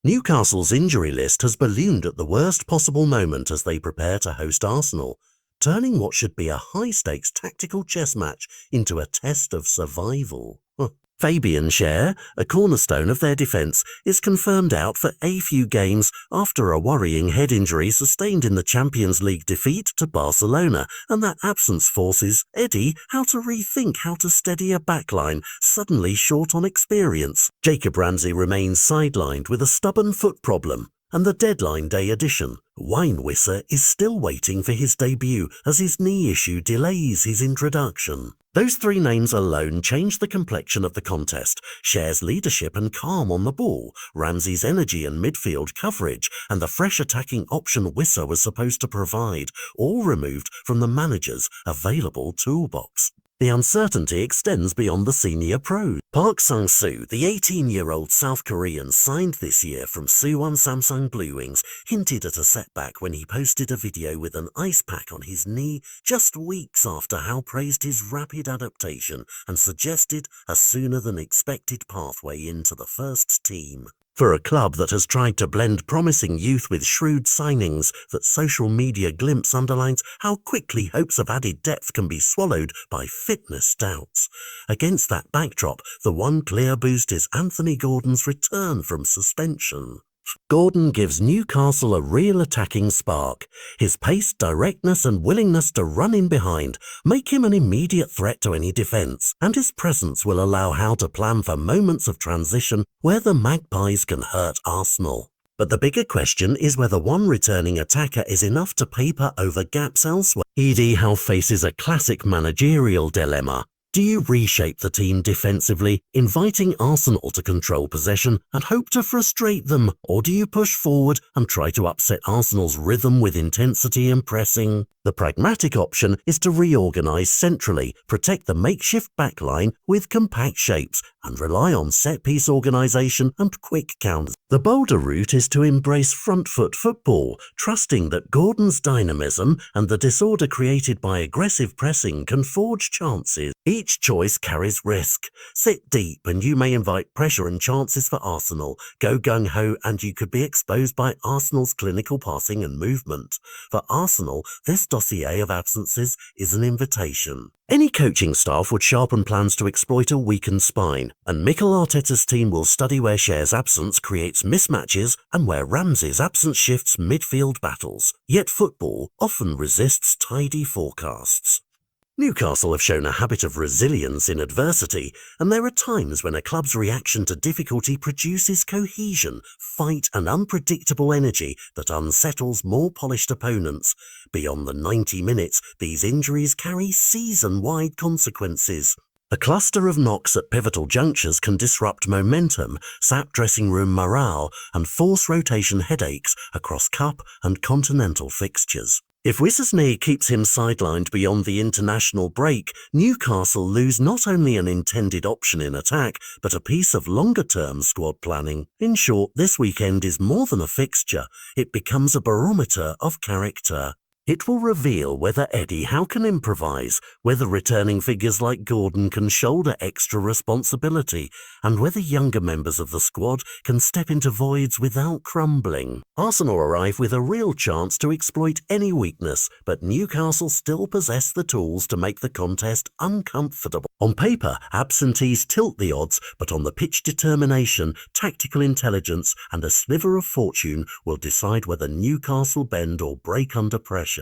Newcastle's injury list has ballooned at the worst possible moment as they prepare to host Arsenal, turning what should be a high-stakes tactical chess match into a test of survival. Fabian Schär, a cornerstone of their defence, is confirmed out for a few games after a worrying head injury sustained in the Champions League defeat to Barcelona, and that absence forces Eddie how to rethink how to steady a backline suddenly short on experience. Jacob Ramsey remains sidelined with a stubborn foot problem, and the deadline day edition, Wissa, is still waiting for his debut as his knee issue delays his introduction. Those three names alone change the complexion of the contest. Schär's leadership and calm on the ball, Ramsey's energy and midfield coverage, and the fresh attacking option Wissa was supposed to provide, all removed from the manager's available toolbox. The uncertainty extends beyond the senior pros. Park Seung-soo, the 18-year-old South Korean signed this year from Suwon Samsung Blue Wings, hinted at a setback when he posted a video with an ice pack on his knee just weeks after Howe praised his rapid adaptation and suggested a sooner-than-expected pathway into the first team. For a club that has tried to blend promising youth with shrewd signings, that social media glimpse underlines how quickly hopes of added depth can be swallowed by fitness doubts. Against that backdrop, the one clear boost is Anthony Gordon's return from suspension. Gordon gives Newcastle a real attacking spark. His pace, directness and willingness to run in behind make him an immediate threat to any defence, and his presence will allow Howe to plan for moments of transition where the Magpies can hurt Arsenal. But the bigger question is whether one returning attacker is enough to paper over gaps elsewhere. Eddie Howe faces a classic managerial dilemma. Do you reshape the team defensively, inviting Arsenal to control possession and hope to frustrate them, or do you push forward and try to upset Arsenal's rhythm with intensity and pressing? The pragmatic option is to reorganise centrally, protect the makeshift backline with compact shapes, and rely on set-piece organisation and quick counters. The bolder route is to embrace front-foot football, trusting that Gordon's dynamism and the disorder created by aggressive pressing can forge chances. Each choice carries risk. Sit deep and you may invite pressure and chances for Arsenal. Go gung-ho and you could be exposed by Arsenal's clinical passing and movement. For Arsenal, this dossier of absences is an invitation. Any coaching staff would sharpen plans to exploit a weakened spine, and Mikel Arteta's team will study where Schär's absence creates mismatches and where Ramsey's absence shifts midfield battles. Yet football often resists tidy forecasts. Newcastle have shown a habit of resilience in adversity, and there are times when a club's reaction to difficulty produces cohesion, fight and unpredictable energy that unsettles more polished opponents. Beyond the 90 minutes, these injuries carry season-wide consequences. A cluster of knocks at pivotal junctures can disrupt momentum, sap dressing room morale, and force rotation headaches across cup and continental fixtures. If Wissa's knee keeps him sidelined beyond the international break, Newcastle lose not only an intended option in attack, but a piece of longer-term squad planning. In short, this weekend is more than a fixture. It becomes a barometer of character. It will reveal whether Eddie Howe can improvise, whether returning figures like Gordon can shoulder extra responsibility, and whether younger members of the squad can step into voids without crumbling. Arsenal arrive with a real chance to exploit any weakness, but Newcastle still possess the tools to make the contest uncomfortable. On paper, absentees tilt the odds, but on the pitch determination, tactical intelligence, and a sliver of fortune will decide whether Newcastle bend or break under pressure.